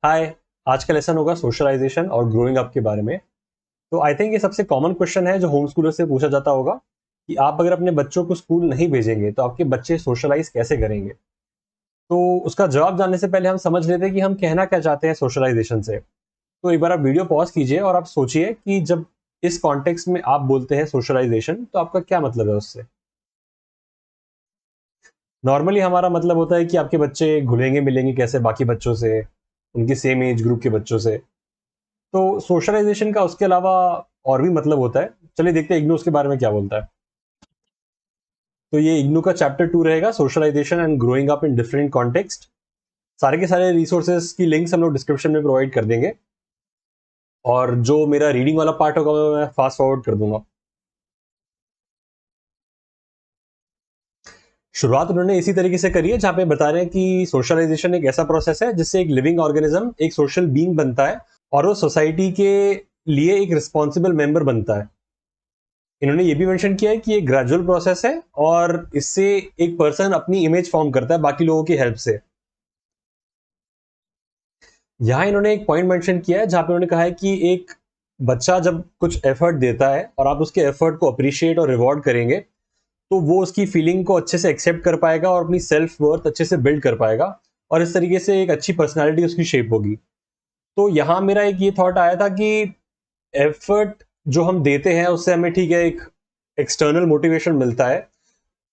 हाय। आज का लेसन होगा सोशलाइजेशन और ग्रोइंग अप के बारे में। तो आई थिंक ये सबसे कॉमन क्वेश्चन है जो होम स्कूलर से पूछा जाता होगा कि आप अगर अपने बच्चों को स्कूल नहीं भेजेंगे तो आपके बच्चे सोशलाइज कैसे करेंगे। तो उसका जवाब जानने से पहले हम समझ लेते हैं कि हम कहना क्या चाहते हैं सोशलाइजेशन से। तो एक बार आप वीडियो पॉज कीजिए और आप सोचिए कि जब इस कॉन्टेक्स्ट में आप बोलते हैं सोशलाइजेशन तो आपका क्या मतलब है उससे। नॉर्मली हमारा मतलब होता है कि आपके बच्चे घुलेंगे मिलेंगे कैसे बाकी बच्चों से, उनकी सेम एज ग्रुप के बच्चों से। तो सोशलाइजेशन का उसके अलावा और भी मतलब होता है। चलिए देखते हैं इग्नू उसके बारे में क्या बोलता है। तो ये इग्नू का चैप्टर 2 रहेगा, socialisation and growing up in different context. सारे के सारे रिसोर्सेज की लिंक्स हम लोग डिस्क्रिप्शन में प्रोवाइड कर देंगे, और जो मेरा रीडिंग वाला पार्ट होगा वो मैं फास्ट फॉरवर्ड कर दूंगा। शुरुआत उन्होंने इसी तरीके से करी है जहां पे बता रहे हैं कि सोशलाइजेशन एक ऐसा प्रोसेस है जिससे एक लिविंग ऑर्गेनिज्म एक सोशल बीइंग बनता है और वो सोसाइटी के लिए एक रिस्पॉन्सिबल मेंबर बनता है। इन्होंने ये भी मेंशन किया है कि ये ग्रेजुअल प्रोसेस है और इससे एक पर्सन अपनी इमेज फॉर्म करता है बाकी लोगों की हेल्प से। यहाँ इन्होंने एक पॉइंट मेंशन किया है जहां पे उन्होंने कहा है कि एक बच्चा जब कुछ एफर्ट देता है और आप उसके एफर्ट को अप्रिशिएट और रिवॉर्ड करेंगे तो वो उसकी फीलिंग को अच्छे से एक्सेप्ट कर पाएगा और अपनी सेल्फ वर्थ अच्छे से बिल्ड कर पाएगा, और इस तरीके से एक अच्छी पर्सनैलिटी उसकी शेप होगी। तो यहाँ मेरा एक ये थॉट आया था कि एफर्ट जो हम देते हैं उससे हमें ठीक है एक एक्सटर्नल मोटिवेशन मिलता है,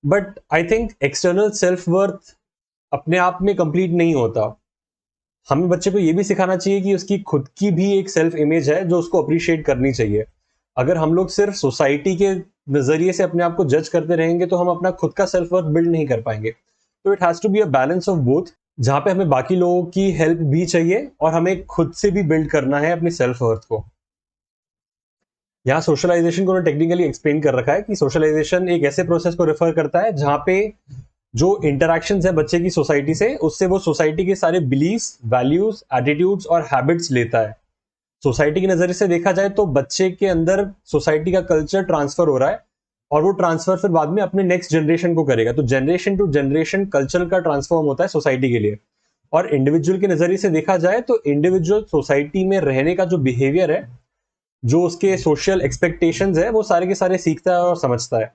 but I think external self worth अपने आप में कंप्लीट नहीं होता। हमें बच्चे को ये भी सिखाना चाहिए कि उसकी खुद की भी एक सेल्फ इमेज है जो उसको अप्रिशिएट करनी चाहिए। अगर हम लोग सिर्फ सोसाइटी के नजरिए से अपने आप को जज करते रहेंगे तो हम अपना खुद का सेल्फ वर्थ बिल्ड नहीं कर पाएंगे। तो it has to be a balance of both, जहां पे हमें बाकी लोगों की हेल्प भी चाहिए और हमें खुद से भी बिल्ड करना है अपनी सेल्फ वर्थ को। यहाँ सोशलाइजेशन को टेक्निकली एक्सप्लेन कर रखा है कि सोशलाइजेशन एक ऐसे प्रोसेस को रेफर करता है जहां पे जो इंटरेक्शंस है बच्चे की सोसाइटी से, उससे वो सोसाइटी के सारे बिलीव्स, वैल्यूज, एटीट्यूड्स और हैबिट्स लेता है। सोसाइटी के नजरिए से देखा जाए तो बच्चे के अंदर सोसाइटी का कल्चर ट्रांसफर हो रहा है और वो ट्रांसफर फिर बाद में अपने नेक्स्ट जनरेशन को करेगा। तो जनरेशन टू जनरेशन कल्चर का ट्रांसफॉर्म होता है सोसाइटी के लिए। और इंडिविजुअल के नजरिए से देखा जाए तो इंडिविजुअल सोसाइटी में रहने का जो बिहेवियर है, जो उसके सोशल एक्सपेक्टेशंस है, वो सारे के सारे सीखता है और समझता है।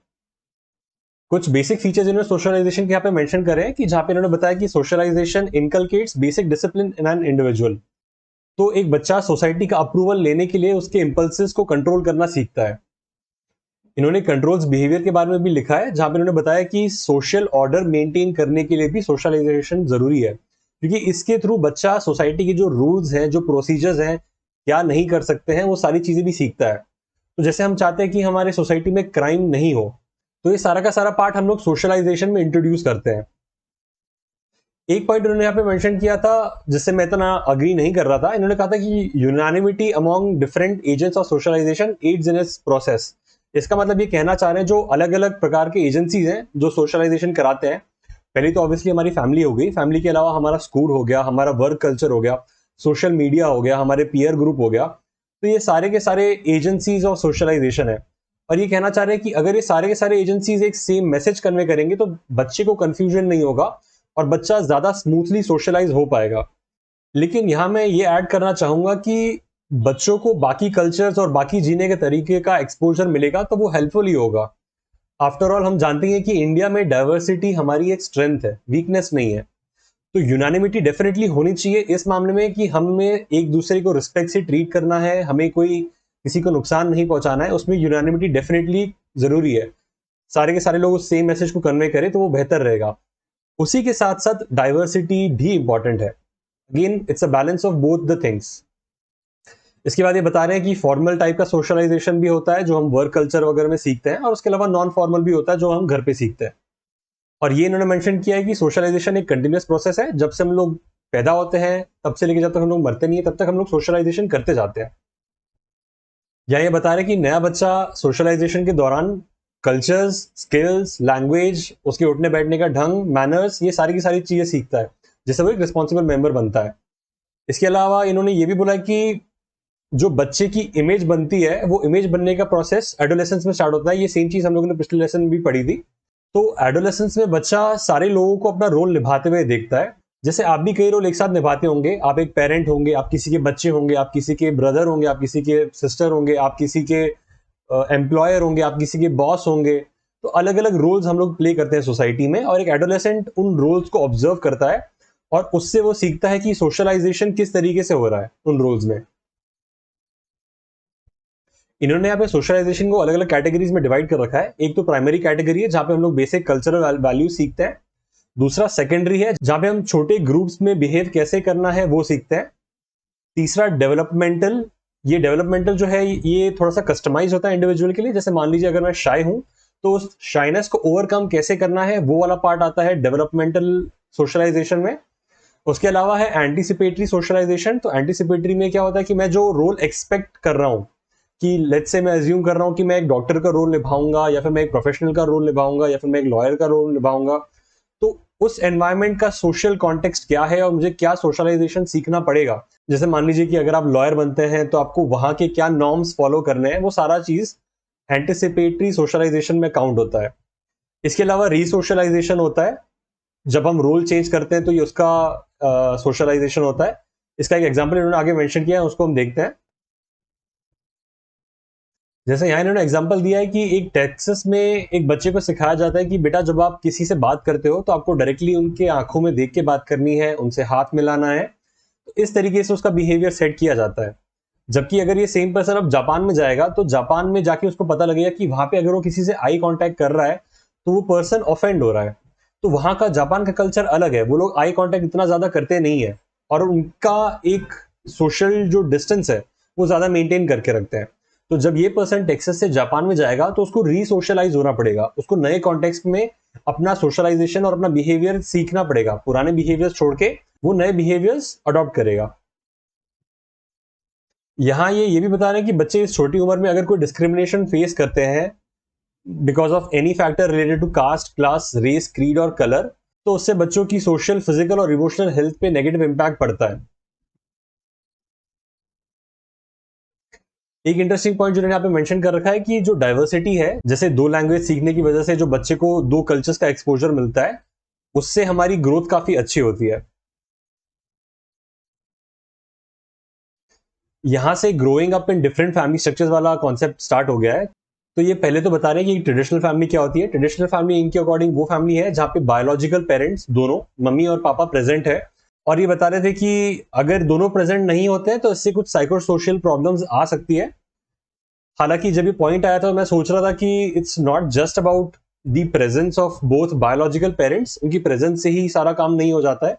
कुछ बेसिक फीचर्स इन्होंने सोशलाइजेशन के यहाँ पे मेंशन करे हैं कि जहां पे इन्होंने बताया कि socialization inculcates basic discipline in an individual. तो एक बच्चा सोसाइटी का अप्रूवल लेने के लिए उसके इंपल्सेस को कंट्रोल करना सीखता है। इन्होंने कंट्रोल्स बिहेवियर के बारे में भी लिखा है जहां पे इन्होंने बताया कि सोशल ऑर्डर मेंटेन करने के लिए भी सोशलाइजेशन जरूरी है, क्योंकि इसके थ्रू बच्चा सोसाइटी के जो रूल्स हैं, जो प्रोसीजर्स हैं, क्या नहीं कर सकते हैं, वो सारी चीजें भी सीखता है। तो जैसे हम चाहते हैं कि हमारे सोसाइटी में क्राइम नहीं हो, तो ये सारा का सारा पार्ट हम लोग सोशलाइजेशन में इंट्रोड्यूस करते हैं। एक पॉइंट उन्होंने यहाँ पे मेंशन किया था जिससे मैं इतना अग्री नहीं कर रहा था। इन्होंने कहा था कि unanimity among different agents of socialization aids in इस प्रोसेस। इसका मतलब ये कहना चाह रहे हैं जो अलग अलग प्रकार के एजेंसीज हैं जो सोशलाइजेशन कराते हैं। पहले तो ऑब्वियसली हमारी फैमिली हो गई, फैमिली के अलावा हमारा स्कूल हो गया, हमारा वर्क कल्चर हो गया, सोशल मीडिया हो गया, हमारे पीयर ग्रुप हो गया। तो ये सारे के सारे एजेंसीज ऑफ सोशलाइजेशन है। और ये कहना चाह रहे हैं कि अगर ये सारे के सारे एजेंसीज एक सेम मैसेज कन्वे करेंगे तो बच्चे को कंफ्यूजन नहीं होगा और बच्चा ज्यादा स्मूथली सोशलाइज हो पाएगा। लेकिन यहां मैं ये ऐड करना चाहूंगा कि बच्चों को बाकी कल्चर्स और बाकी जीने के तरीके का एक्सपोजर मिलेगा तो वो हेल्पफुल ही होगा। आफ्टर ऑल हम जानते हैं कि इंडिया में डाइवर्सिटी हमारी एक स्ट्रेंथ है, वीकनेस नहीं है। तो यूनानिमिटी डेफिनेटली होनी चाहिए इस मामले में कि हमें एक दूसरे को रिस्पेक्ट से ट्रीट करना है, हमें कोई किसी को नुकसान नहीं पहुंचाना है, उसमें यूनानिमिटी डेफिनेटली जरूरी है। सारे के सारे लोग उस सेम मैसेज को कन्वे करें तो वो बेहतर रहेगा। उसी के साथ साथ डाइवर्सिटी भी इंपॉर्टेंट है। Again it's a balance of both the things. इसके बाद ये बता रहे हैं कि फॉर्मल टाइप का सोशलाइजेशन भी होता है जो हम वर्क कल्चर वगैरह में सीखते हैं, और उसके अलावा नॉन फॉर्मल भी होता है जो हम घर पे सीखते हैं। और ये इन्होंने मेंशन किया है कि सोशलाइजेशन एक कंटिन्यूअस प्रोसेस है। जब से हम लोग पैदा होते हैं तब से लेकर जब तक हम लोग मरते नहीं है तब तक हम लोग सोशलाइजेशन करते जाते हैं। या ये बता रहे हैं कि नया बच्चा सोशलाइजेशन के दौरान कल्चर्स, स्किल्स, लैंग्वेज, उसके उठने बैठने का ढंग, मैनर्स, ये सारी की सारी चीजें सीखता है जिससे वो एक रिस्पॉन्सिबल मेंबर बनता है। इसके अलावा इन्होंने ये भी बोला कि जो बच्चे की इमेज बनती है वो इमेज बनने का प्रोसेस एडोलेसेंस में स्टार्ट होता है। ये सेम चीज हम लोगों ने पिछले लेसन भी पढ़ी थी। तो एडोलेसेंस में बच्चा सारे लोगों को अपना रोल निभाते हुए देखता है, जैसे आप भी कई रोल एक साथ निभाते होंगे, आप एक पेरेंट होंगे, आप किसी के बच्चे होंगे, आप किसी के ब्रदर होंगे, आप किसी के सिस्टर होंगे, आप किसी के एम्प्लॉयर होंगे, आप किसी के बॉस होंगे। तो अलग अलग रोल्स हम लोग प्ले करते हैं सोसाइटी में, और एक एडोलेसेंट उन रोल्स को ऑब्जर्व करता है और उससे वो सीखता है कि सोशलाइजेशन किस तरीके से हो रहा है उन रोल्स में। इन्होंने यहाँ पे सोशलाइजेशन को अलग अलग कैटेगरीज में डिवाइड कर रखा है। एक तो प्राइमरी कैटेगरी है जहाँ पे हम लोग बेसिक कल्चरल वैल्यू सीखते हैं। दूसरा सेकेंडरी है जहाँ पे हम छोटे ग्रुप्स में बिहेव कैसे करना है वो सीखते हैं। तीसरा डेवलपमेंटल। ये डेवलपमेंटल जो है ये थोड़ा सा कस्टमाइज होता है इंडिविजुअल के लिए। जैसे मान लीजिए अगर मैं शाय हूं तो उस शाइनेस को ओवरकम कैसे करना है वो वाला पार्ट आता है डेवलपमेंटल सोशलाइजेशन में। उसके अलावा है एंटीसिपेटरी सोशलाइजेशन। तो एंटीसिपेटरी में क्या होता है कि मैं जो रोल एक्सपेक्ट कर रहा हूं, कि लेट्स से मैं अज्यूम कर रहा हूं कि मैं एक डॉक्टर का रोल निभाऊंगा, या फिर मैं एक प्रोफेशनल का रोल निभाऊंगा, या फिर मैं एक लॉयर का रोल निभाऊंगा, तो उस एनवायरनमेंट का सोशल कॉन्टेक्स्ट क्या है और मुझे क्या सोशलाइजेशन सीखना पड़ेगा। जैसे मान लीजिए कि अगर आप लॉयर बनते हैं तो आपको वहां के क्या नॉर्म्स फॉलो करने हैं, वो सारा चीज एंटिसिपेटरी सोशलाइजेशन में काउंट होता है। इसके अलावा रीसोशलाइजेशन होता है, जब हम रोल चेंज करते हैं तो ये उसका सोशलाइजेशन होता है। इसका एक एग्जाम्पल इन्होंने आगे मेंशन किया है, उसको हम देखते हैं। जैसे यहाँ इन्होंने एग्जांपल दिया है कि एक टेक्सास में एक बच्चे को सिखाया जाता है कि बेटा जब आप किसी से बात करते हो तो आपको डायरेक्टली उनके आंखों में देख के बात करनी है, उनसे हाथ मिलाना है। तो इस तरीके से उसका बिहेवियर सेट किया जाता है। जबकि अगर ये सेम पर्सन अब जापान में जाएगा तो जापान में जाके उसको पता लगेगा कि वहां पे अगर वो किसी से आई कांटेक्ट कर रहा है तो वो पर्सन ऑफेंड हो रहा है। तो वहां का जापान का कल्चर अलग है, वो लोग आई कांटेक्ट इतना ज्यादा करते नहीं है, और उनका एक सोशल जो डिस्टेंस है वो ज्यादा मेंटेन करके रखते हैं। तो जब ये पर्सन टेक्सास से जापान में जाएगा तो उसको रीसोशलाइज होना पड़ेगा, उसको नए कॉन्टेक्स्ट में अपना सोशलाइजेशन और अपना बिहेवियर सीखना पड़ेगा। पुराने बिहेवियर्स छोड़ के वो नए बिहेवियर्स अडॉप्ट करेगा। यहाँ ये भी बता रहे हैं कि बच्चे इस छोटी उम्र में अगर कोई डिस्क्रिमिनेशन फेस करते हैं because of any factor related to caste, class, race, creed और कलर, तो उससे बच्चों की सोशल, फिजिकल और इमोशनल हेल्थ पे नेगेटिव इंपैक्ट पड़ता है। एक इंटरेस्टिंग पॉइंट जो यहाँ पे मेंशन कर रखा है कि जो डाइवर्सिटी है, जैसे दो लैंग्वेज सीखने की वजह से जो बच्चे को दो कल्चर्स का एक्सपोजर मिलता है, उससे हमारी ग्रोथ काफी अच्छी होती है। यहां से growing up in different family structures वाला कॉन्सेप्ट स्टार्ट हो गया है। तो ये पहले तो बता रहे हैं कि ट्रेडिशनल फैमिली क्या होती है। ट्रेडिशनल फैमिली इनके अकॉर्डिंग वो फैमिली है जहाँ पे बायोलॉजिकल पेरेंट्स दोनों, मम्मी और पापा, प्रेजेंट है। और ये बता रहे थे कि अगर दोनों प्रेजेंट नहीं होते हैं तो इससे कुछ साइको सोशल प्रॉब्लम्स आ सकती है। हालांकि जब ये पॉइंट आया था मैं सोच रहा था कि it's not just about the presence of both biological parents, उनकी प्रेजेंस से ही सारा काम नहीं हो जाता है,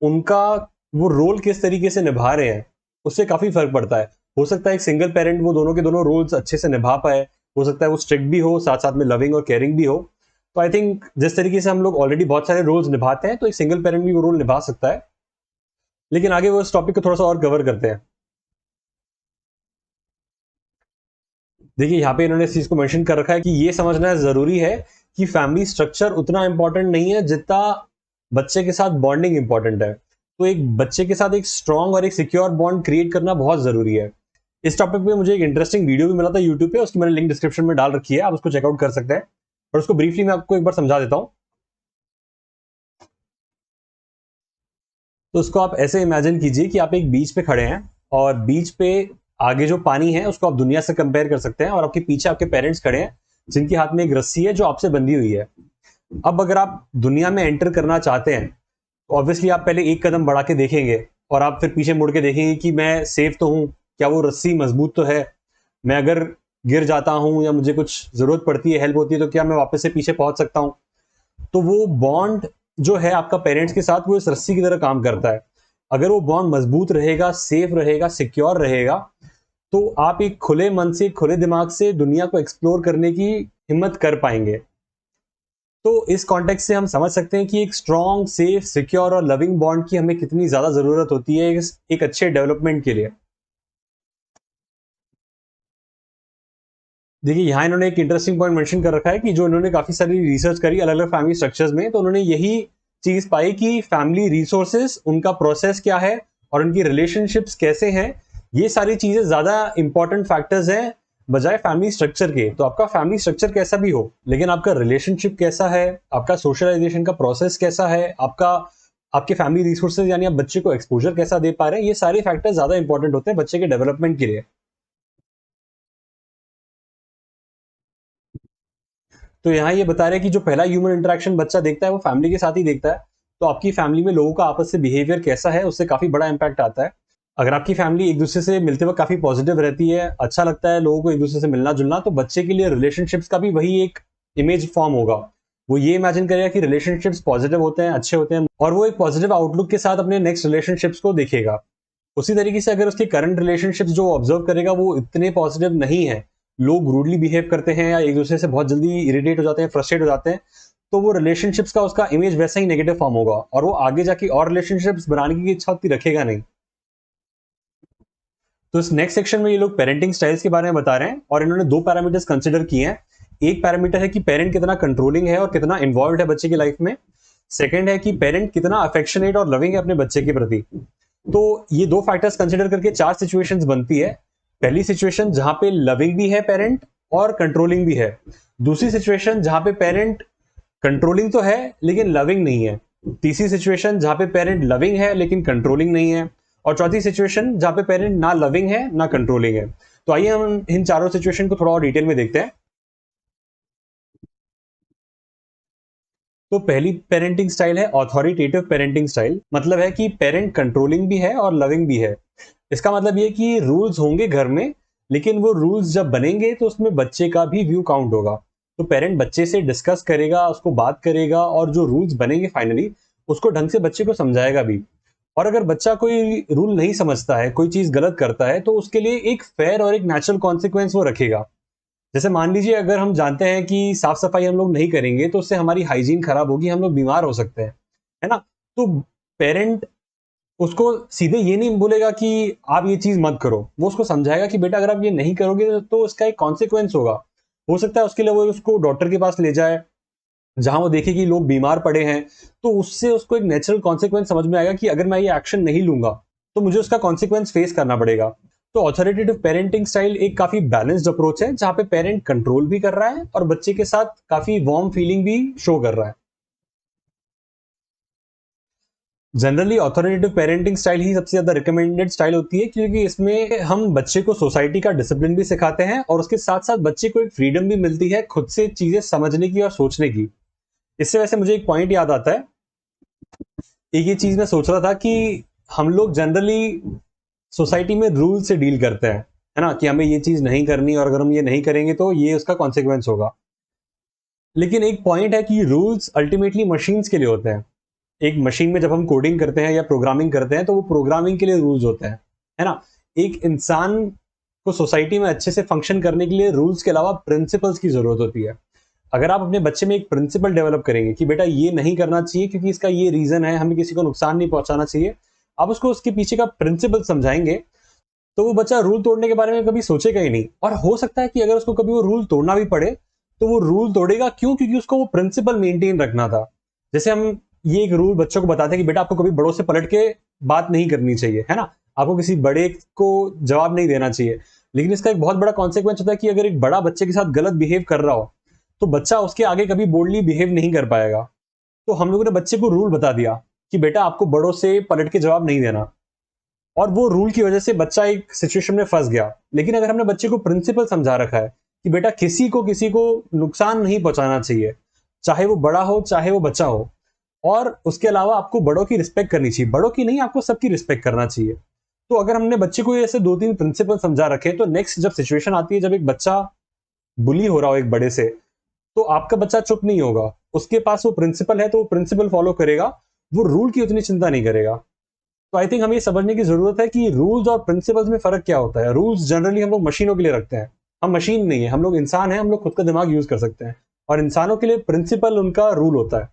उनका वो रोल किस तरीके से निभा रहे हैं उससे काफी फर्क पड़ता है। हो सकता है एक सिंगल पेरेंट वो दोनों के दोनों रोल्स अच्छे से निभा पाए, हो सकता है वो स्ट्रिक्ट भी हो, साथ साथ में लविंग और केयरिंग भी हो। तो आई थिंक जिस तरीके से हम लोग ऑलरेडी बहुत सारे रोल्स निभाते हैं तो एक सिंगल पेरेंट भी वो रोल निभा सकता है। लेकिन आगे वो इस टॉपिक को थोड़ा सा और कवर करते हैं। देखिए यहाँ पे इन्होंने इस चीज को मेंशन कर रखा है कि ये समझना जरूरी है कि फैमिली स्ट्रक्चर उतना इंपॉर्टेंट नहीं है जितना बच्चे के साथ बॉन्डिंग इंपॉर्टेंट है। तो एक बच्चे के साथ एक स्ट्रॉन्ग और एक सिक्योर बॉन्ड क्रिएट करना बहुत जरूरी है। इस टॉपिक पे मुझे एक इंटरेस्टिंग वीडियो भी मिला था यूट्यूब पे, उसकी मैंने लिंक डिस्क्रिप्शन में डाल रखी है, आप उसको चेकआउट कर सकते हैं। और उसको ब्रीफली मैं आपको एक बार समझा देता हूँ। तो उसको आप ऐसे इमेजिन कीजिए कि आप एक बीच पे खड़े हैं, और बीच पे आगे जो पानी है उसको आप दुनिया से कंपेयर कर सकते हैं, और आपके पीछे आपके पेरेंट्स खड़े हैं जिनके हाथ में एक रस्सी है जो आपसे बंधी हुई है। अब अगर आप दुनिया में एंटर करना चाहते हैं तो ऑब्वियसली आप पहले एक कदम बढ़ा के देखेंगे, और आप फिर पीछे मुड़ के देखेंगे कि मैं सेफ तो हूं, क्या वो रस्सी मजबूत तो है, मैं अगर गिर जाता हूं या मुझे कुछ जरूरत पड़ती है, हेल्प होती है, तो क्या मैं वापस से पीछे पहुंच सकता हूं। तो वो बॉन्ड जो है आपका पेरेंट्स के साथ, वो इस रस्सी की तरह काम करता है। अगर वो बॉन्ड मजबूत रहेगा, सेफ रहेगा, सिक्योर रहेगा, तो आप एक खुले मन से, खुले दिमाग से दुनिया को एक्सप्लोर करने की हिम्मत कर पाएंगे। तो इस कॉन्टेक्स्ट से हम समझ सकते हैं कि एक स्ट्रॉन्ग, सेफ, सिक्योर और लविंग बॉन्ड की हमें कितनी ज्यादा जरूरत होती है एक अच्छे डेवलपमेंट के लिए। देखिए यहाँ इन्होंने एक इंटरेस्टिंग पॉइंट मेंशन कर रखा है कि जो इन्होंने काफी सारी रिसर्च करी अलग अलग फैमिली स्ट्रक्चर्स में, तो उन्होंने यही चीज पाई कि फैमिली रिसोर्सेस, उनका प्रोसेस क्या है और उनकी रिलेशनशिप्स कैसे हैं, ये सारी चीजें ज्यादा इंपॉर्टेंट फैक्टर्स हैं बजाय फैमिली स्ट्रक्चर के। तो आपका फैमिली स्ट्रक्चर कैसा भी हो, लेकिन आपका रिलेशनशिप कैसा है, आपका सोशलाइजेशन का प्रोसेस कैसा है, आपका आपके फैमिली रिसोर्सेज यानी आप बच्चे को एक्सपोजर कैसा दे पा रहे हैं, ये सारे फैक्टर्स ज्यादा इंपॉर्टेंट होते हैं बच्चे के डेवलपमेंट के लिए। तो यहाँ ये बता रहे हैं कि जो पहला ह्यूमन इंटरेक्शन बच्चा देखता है वो फैमिली के साथ ही देखता है। तो आपकी फैमिली में लोगों का आपस से बिहेवियर कैसा है उससे काफी बड़ा इंपैक्ट आता है। अगर आपकी फैमिली एक दूसरे से मिलते वक्त काफी पॉजिटिव रहती है, अच्छा लगता है लोगों को एक दूसरे से मिलना जुलना, तो बच्चे के लिए रिलेशनशिप्स का भी वही एक इमेज फॉर्म होगा। वो ये इमेजिन करेगा कि रिलेशनशिप्स पॉजिटिव होते हैं, अच्छे होते हैं, और वो एक पॉजिटिव आउटलुक के साथ अपने नेक्स्ट रिलेशनशिप्स को देखेगा। उसी तरीके से अगर उसके करंट रिलेशनशिप्स जो ऑब्जर्व करेगा वो इतने पॉजिटिव नहीं है, लोग रूडली बिहेव करते हैं या एक दूसरे से बहुत जल्दी इरिटेट हो जाते हैं, फ्रस्ट्रेट हो जाते हैं, तो वो रिलेशनशिप्स का उसका इमेज वैसा ही नेगेटिव फॉर्म होगा और वो आगे जाके और रिलेशनशिप्स बनाने की इच्छा उतनी रखेगा नहीं। तो इस नेक्स्ट सेक्शन में ये लोग पेरेंटिंग स्टाइल्स के बारे में बता रहे हैं और इन्होंने दो पैरामीटर्स कंसिडर किए हैं। एक पैरामीटर है कि पेरेंट कितना कंट्रोलिंग है और कितना इन्वॉल्व है बच्चे की लाइफ में। सेकंड है कि पेरेंट कितना अफेक्शनेट और लविंग है अपने बच्चे के प्रति। तो ये दो फैक्टर्स कंसिडर करके चार सिचुएशंस बनती है। पहली सिचुएशन जहां पे लविंग भी है पेरेंट और कंट्रोलिंग भी है। दूसरी सिचुएशन जहां पे पेरेंट कंट्रोलिंग तो है लेकिन लविंग नहीं है। तीसरी सिचुएशन जहां पे पेरेंट लविंग है लेकिन कंट्रोलिंग नहीं है। और चौथी सिचुएशन जहां पे पेरेंट ना लविंग है ना कंट्रोलिंग है। तो आइए हम इन चारों सिचुएशन को थोड़ा और डिटेल में देखते हैं। तो पहली पेरेंटिंग स्टाइल है ऑथोरिटेटिव पेरेंटिंग स्टाइल। मतलब है कि पेरेंट कंट्रोलिंग भी है और लविंग भी है। इसका मतलब ये कि रूल्स होंगे घर में, लेकिन वो रूल्स जब बनेंगे तो उसमें बच्चे का भी व्यू काउंट होगा। तो पेरेंट बच्चे से डिस्कस करेगा, उसको बात करेगा और जो रूल्स बनेंगे फाइनली उसको ढंग से बच्चे को समझाएगा भी। और अगर बच्चा कोई रूल नहीं समझता है, कोई चीज गलत करता है, तो उसके लिए एक फेयर और एक नेचुरल कॉन्सिक्वेंस वो रखेगा। जैसे मान लीजिए अगर हम जानते हैं कि साफ सफाई हम लोग नहीं करेंगे तो उससे हमारी हाइजीन खराब होगी, हम लोग बीमार हो सकते हैं, है ना। तो पेरेंट उसको सीधे ये नहीं बोलेगा कि आप ये चीज मत करो, वो उसको समझाएगा कि बेटा अगर आप ये नहीं करोगे तो उसका एक कॉन्सिक्वेंस होगा। हो सकता है उसके लिए वो उसको डॉक्टर के पास ले जाए जहां वो देखे कि लोग बीमार पड़े हैं, तो उससे उसको एक नेचुरल कॉन्सिक्वेंस समझ में आएगा कि अगर मैं ये एक्शन नहीं लूंगा तो मुझे उसका कॉन्सिक्वेंस फेस करना पड़ेगा। तो ऑथोरिटेटिव पेरेंटिंग स्टाइल एक काफी बैलेंस्ड अप्रोच है जहां पे पेरेंट कंट्रोल भी कर रहा है और बच्चे के साथ काफी वार्म फीलिंग भी शो कर रहा है। जनरली ऑथोरिटेटिव पेरेंटिंग स्टाइल ही सबसे ज्यादा रिकमेंडेड स्टाइल होती है, क्योंकि इसमें हम बच्चे को सोसाइटी का डिसिप्लिन भी सिखाते हैं और उसके साथ साथ बच्चे को एक फ्रीडम भी मिलती है खुद से चीजें समझने की और सोचने की। इससे वैसे मुझे एक पॉइंट याद आता है। एक ये चीज मैं सोच रहा था कि हम लोग जनरली सोसाइटी में रूल से डील करते हैं, है ना, कि हमें ये चीज नहीं करनी और अगर हम ये नहीं करेंगे तो ये उसका कॉन्सिक्वेंस होगा। लेकिन एक पॉइंट है कि रूल्स अल्टीमेटली मशीन्स के लिए होते हैं। एक मशीन में जब हम कोडिंग करते हैं या प्रोग्रामिंग करते हैं तो वो प्रोग्रामिंग के लिए रूल्स होते हैं, है ना। एक इंसान को सोसाइटी में अच्छे से फंक्शन करने के लिए रूल्स के अलावा प्रिंसिपल्स की जरूरत होती है। अगर आप अपने बच्चे में एक प्रिंसिपल डेवलप करेंगे कि बेटा ये नहीं करना चाहिए क्योंकि इसका ये रीजन है, हमें किसी को नुकसान नहीं पहुंचाना चाहिए, आप उसको उसके पीछे का प्रिंसिपल समझाएंगे, तो वो बच्चा रूल तोड़ने के बारे में कभी सोचेगा ही नहीं। और हो सकता है कि अगर उसको कभी वो रूल तोड़ना भी पड़े तो वो रूल तोड़ेगा, क्यों? क्योंकि उसको वो प्रिंसिपल मेंटेन रखना था। जैसे हम ये एक रूल बच्चों को बताते हैं कि बेटा आपको कभी बड़ों से पलट के बात नहीं करनी चाहिए, है ना, आपको किसी बड़े को जवाब नहीं देना चाहिए। लेकिन इसका एक बहुत बड़ा कॉन्सिक्वेंस होता है कि अगर एक बड़ा बच्चे के साथ गलत बिहेव कर रहा हो तो बच्चा उसके आगे कभी बोल्डली बिहेव नहीं कर पाएगा। तो हम लोगों ने बच्चे को रूल बता दिया कि बेटा आपको बड़ों से पलट के जवाब नहीं देना, और वो रूल की वजह से बच्चा एक सिचुएशन में फंस गया। लेकिन अगर हमने बच्चे को प्रिंसिपल समझा रखा है कि बेटा किसी को नुकसान नहीं पहुंचाना चाहिए, चाहे वो बड़ा हो चाहे वो बच्चा हो, और उसके अलावा आपको बड़ों की रिस्पेक्ट करनी चाहिए, बड़ों की नहीं, आपको सबकी रिस्पेक्ट करना चाहिए। तो अगर हमने बच्चे को ऐसे दो तीन प्रिंसिपल समझा रखे तो नेक्स्ट जब सिचुएशन आती है, जब एक बच्चा बुली हो रहा हो एक बड़े से, तो आपका बच्चा चुप नहीं होगा, उसके पास वो प्रिंसिपल है तो वो प्रिंसिपल फॉलो करेगा, वो रूल की उतनी चिंता नहीं करेगा। तो आई थिंक हमें ये समझने की जरूरत है कि रूल्स और प्रिंसिपल्स में फर्क क्या होता है। रूल्स जनरली हम लोग मशीनों के लिए रखते हैं, हम मशीन नहीं है, हम लोग इंसान हैं, हम लोग खुद का दिमाग यूज कर सकते हैं, और इंसानों के लिए प्रिंसिपल उनका रूल होता है।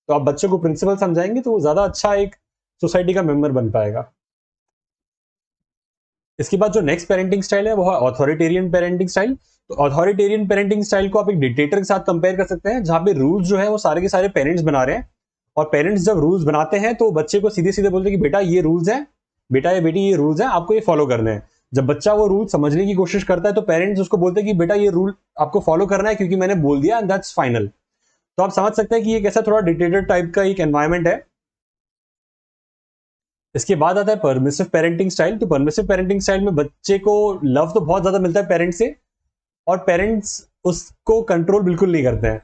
तो आप बच्चे को प्रिंसिपल समझाएंगे तो वो ज्यादा अच्छा एक सोसाइटी का मेंबर बन पाएगा। इसके बाद जो नेक्स्ट पेरेंटिंग स्टाइल है वो है ऑथोरिटेरियन पेरेंटिंग स्टाइल। तो ऑथोरिटेरियन पेरेंटिंग स्टाइल को आप एक डिक्टेटर के साथ कंपेयर कर सकते हैं, जहां पे रूल्स जो है वो सारे के सारे पेरेंट्स बना रहे हैं, और पेरेंट्स जब रूल्स बनाते हैं तो बच्चे को सीधे सीधे बोलते हैं कि बेटा ये रूल्स हैं, बेटा या बेटी ये रूल्स हैं, आपको ये फॉलो करने हैं। जब बच्चा वो रूल समझने की कोशिश करता है तो पेरेंट्स उसको बोलते हैं कि बेटा ये रूल आपको फॉलो करना है क्योंकि मैंने बोल दिया, एंड दैट्स फाइनल। तो आप समझ सकते हैं कि ये कैसा थोड़ा डिक्टेटर टाइप का एक एनवायरमेंट है। इसके बाद आता है परमिसिव पेरेंटिंग स्टाइल। तो परमिसिव पेरेंटिंग स्टाइल में बच्चे को लव तो बहुत ज्यादा मिलता है पेरेंट्स से, और पेरेंट्स उसको कंट्रोल बिल्कुल नहीं करते हैं।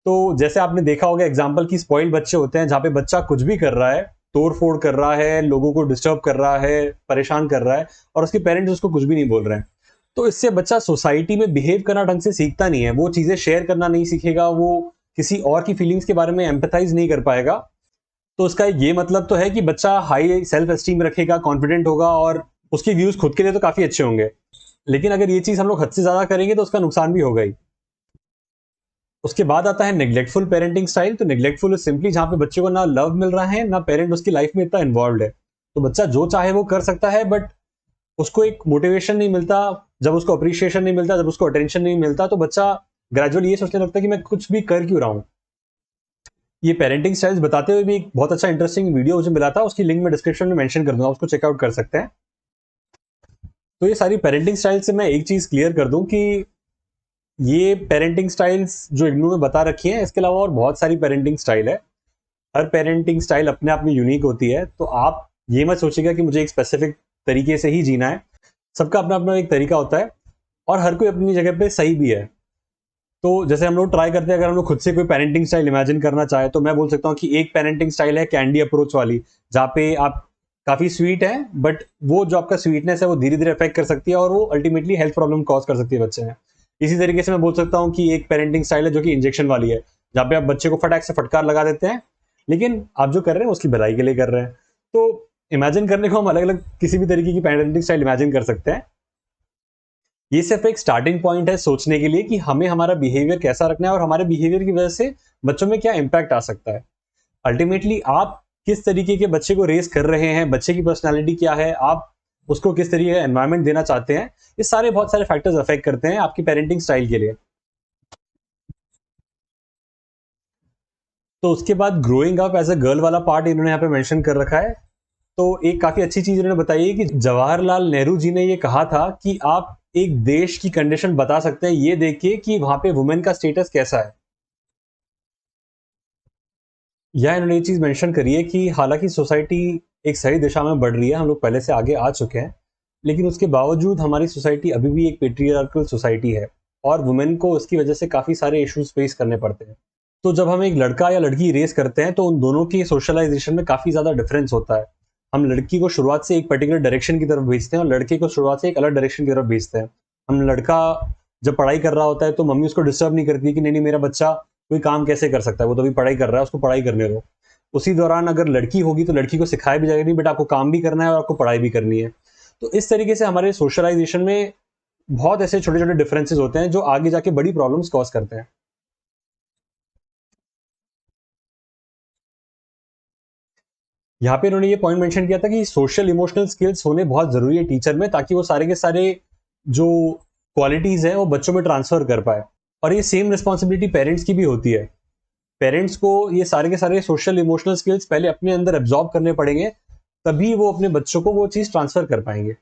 तो जैसे आपने देखा होगा एग्जाम्पल की स्पॉइल्ड बच्चे होते हैं, जहाँ पे बच्चा कुछ भी कर रहा है, तोड़ फोड़ कर रहा है, लोगों को डिस्टर्ब कर रहा है, परेशान कर रहा है, और उसके पेरेंट्स उसको कुछ भी नहीं बोल रहे हैं। तो इससे बच्चा सोसाइटी में बिहेव करना ढंग से सीखता नहीं है, वो चीजें शेयर करना नहीं सीखेगा, वो किसी और की फीलिंग्स के बारे में एम्पैथाइज नहीं कर पाएगा। तो इसका ये मतलब तो है कि बच्चा हाई सेल्फ एस्टीम रखेगा, कॉन्फिडेंट होगा, और उसके व्यूज खुद के लिए तो काफी अच्छे होंगे। लेकिन अगर ये चीज हम लोग हद से ज्यादा करेंगे तो उसका नुकसान भी होगा ही। उसके बाद आता है नेग्लेक्टफुल पेरेंटिंग स्टाइल। तो नेग्लेक्टफुल इज सिंपली जहां पे बच्चे को ना लव मिल रहा है, ना पेरेंट उसकी लाइफ में इतना इन्वॉल्व है। तो बच्चा जो चाहे वो कर सकता है, बट उसको एक मोटिवेशन नहीं मिलता, जब उसको अप्रिशिएशन नहीं मिलता, जब उसको अटेंशन नहीं मिलता, तो बच्चा ग्रेजुअली ये सोचने लगता है कि मैं कुछ भी कर क्यों रहा हूँ। ये पेरेंटिंग स्टाइल्स बताते हुए भी एक बहुत अच्छा इंटरेस्टिंग वीडियो मुझे मिला था, उसकी लिंक मैं डिस्क्रिप्शन में मेंशन कर दूंगा, उसको चेकआउट कर सकते हैं। तो ये सारी पेरेंटिंग स्टाइल से मैं एक चीज क्लियर कर दूं कि ये पेरेंटिंग स्टाइल्स जो इग्नू में बता रखी है, इसके अलावा और बहुत सारी पेरेंटिंग स्टाइल है। हर पेरेंटिंग स्टाइल अपने आप में यूनिक होती है। तो आप ये मत सोचिएगा कि मुझे एक स्पेसिफिक तरीके से ही जीना है। सबका अपना अपना एक तरीका होता है, और हर कोई अपनी जगह पे सही भी है। तो जैसे हम लोग ट्राई करते हैं, अगर हम लोग खुद से कोई पेरेंटिंग स्टाइल इमेजिन करना चाहे, तो मैं बोल सकता हूँ कि एक पेरेंटिंग स्टाइल है कैंडी अप्रोच वाली, जहाँ पे आप काफी स्वीट है, बट वो जो आपका स्वीटनेस है वो धीरे धीरे अफेक्ट कर सकती है, और वो अल्टीमेटली हेल्थ प्रॉब्लम कॉज कर सकती है बच्चे में। इसी तरीके से मैं बोल सकता हूँ कि एक पेरेंटिंग स्टाइल है जो कि इंजेक्शन वाली है, जहाँ पे आप बच्चे को फटाक से फटकार लगा देते हैं, लेकिन आप जो कर रहे हैं उसकी भलाई के लिए कर रहे हैं। तो इमेजिन करने को हम अलग अलग किसी भी तरीके की पेरेंटिंग स्टाइल इमेजिन कर सकते हैं। ये सिर्फ एक स्टार्टिंग पॉइंट है सोचने के लिए कि हमें हमारा बिहेवियर कैसा रखना है, और हमारे बिहेवियर की वजह से बच्चों में क्या इंपैक्ट आ सकता है। अल्टीमेटली आप किस तरीके के बच्चे को रेस कर रहे हैं, बच्चे की पर्सनालिटी क्या है, आप उसको किस तरीके का एनवायरमेंट देना चाहते हैं, ये सारे बहुत सारे फैक्टर्स अफेक्ट करते हैं आपकी पेरेंटिंग स्टाइल के लिए। तो उसके बाद growing up as a girl वाला पार्ट इन्होंने यहाँ पे मेंशन कर रखा है। तो एक काफी अच्छी चीज इन्होंने बताई है कि जवाहरलाल नेहरू जी ने ये कहा था कि आप एक देश की कंडीशन बता सकते हैं ये देखिए कि वहां पे वुमेन का स्टेटस कैसा है। यह इन्होंने ये चीज मेंशन करी है कि हालांकि सोसाइटी एक सही दिशा में बढ़ रही है, हम लोग पहले से आगे आ चुके हैं, लेकिन उसके बावजूद हमारी सोसाइटी अभी भी एक पेट्रियार्कल सोसाइटी है, और वुमेन को उसकी वजह से काफी सारे इश्यूज फेस करने पड़ते हैं। तो जब हम एक लड़का या लड़की रेस करते हैं, तो उन दोनों की सोशलाइजेशन में काफी ज्यादा डिफरेंस होता है। हम लड़की को शुरुआत से एक पर्टिकुलर डायरेक्शन की तरफ भेजते हैं, और लड़के को शुरुआत से एक अलग डायरेक्शन की तरफ भेजते हैं। हम लड़का जब पढ़ाई कर रहा होता है, तो मम्मी उसको डिस्टर्ब नहीं करती कि नहीं नहीं मेरा बच्चा कोई काम कैसे कर सकता है, वो तो अभी पढ़ाई कर रहा है, उसको पढ़ाई करने दो। उसी दौरान अगर लड़की होगी तो लड़की को सिखाया भी जाएगा नहीं बेटा आपको काम भी करना है और आपको पढ़ाई भी करनी है। तो इस तरीके से हमारे सोशलाइजेशन में बहुत ऐसे छोटे छोटे डिफरेंसेस होते हैं जो आगे जाके बड़ी प्रॉब्लम्स कॉज करते हैं। यहाँ पे इन्होंने ये पॉइंट मेंशन किया था कि सोशल इमोशनल स्किल्स होने बहुत जरूरी है टीचर में, ताकि वो सारे के सारे जो क्वालिटीज हैं वो बच्चों में ट्रांसफर कर पाए। और ये सेम रिस्पॉन्सिबिलिटी पेरेंट्स की भी होती है। पेरेंट्स को ये सारे के सारे सोशल इमोशनल स्किल्स पहले अपने अंदर एब्जॉर्ब करने पड़ेंगे, तभी वो अपने बच्चों को वो चीज ट्रांसफर कर पाएंगे।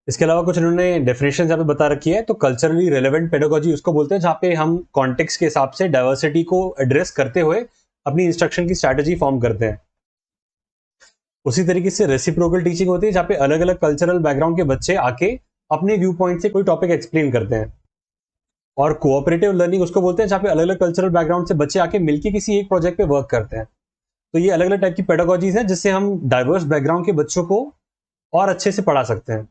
इसके अलावा कुछ इन्होंने डेफिनेशन यहाँ पे बता रखी है। तो कल्चरली रेलेवेंट पेडागोजी उसको बोलते हैं जहाँ पे हम कॉन्टेक्स्ट के हिसाब से डाइवर्सिटी को एड्रेस करते हुए अपनी इंस्ट्रक्शन की स्ट्रैटेजी फॉर्म करते हैं। उसी तरीके से रेसिप्रोकल टीचिंग होती है, जहाँ पे अलग अलग कल्चरल बैकग्राउंड के बच्चे आके अपने व्यू पॉइंट से कोई टॉपिक एक्सप्लेन करते हैं। और कोऑपरेटिव लर्निंग उसको बोलते हैं जहाँ पे अलग अलग कल्चरल बैकग्राउंड से बच्चे आके मिलकर किसी एक प्रोजेक्ट पे वर्क करते हैं। तो ये अलग अलग टाइप की पेडागोजीज हैं जिससे हम डाइवर्स बैकग्राउंड के बच्चों को और अच्छे से पढ़ा सकते हैं।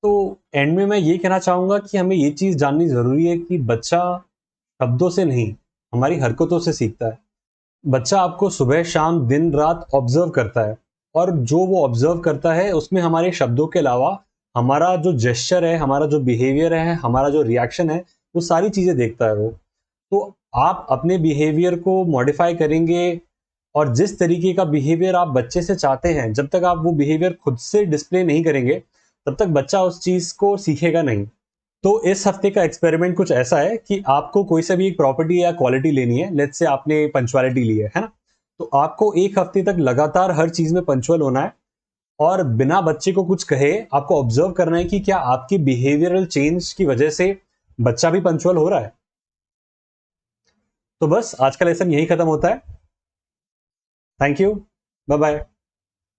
तो एंड में मैं ये कहना चाहूंगा कि हमें ये चीज जाननी जरूरी है कि बच्चा शब्दों से नहीं, हमारी हरकतों से सीखता है। बच्चा आपको सुबह शाम दिन रात ऑब्जर्व करता है, और जो वो ऑब्जर्व करता है उसमें हमारे शब्दों के अलावा हमारा जो जेस्चर है, हमारा जो बिहेवियर है, हमारा जो रिएक्शन है, वो सारी चीजें देखता है वो। तो आप अपने बिहेवियर को मॉडिफाई करेंगे, और जिस तरीके का बिहेवियर आप बच्चे से चाहते हैं, जब तक आप वो बिहेवियर खुद से डिस्प्ले नहीं करेंगे, तब तक बच्चा उस चीज को सीखेगा नहीं। तो इस हफ्ते का एक्सपेरिमेंट कुछ ऐसा है कि आपको कोई सा भी एक प्रॉपर्टी या क्वालिटी लेनी है। लेट्स से आपने पंचुअलिटी ली है ना? तो आपको एक हफ्ते तक लगातार हर चीज में पंचुअल होना है, और बिना बच्चे को कुछ कहे आपको ऑब्जर्व करना है कि क्या आपकी बिहेवियरल चेंज की वजह से बच्चा भी पंचुअल हो रहा है। तो बस आज का लेसन यही खत्म होता है। Thank you, bye bye.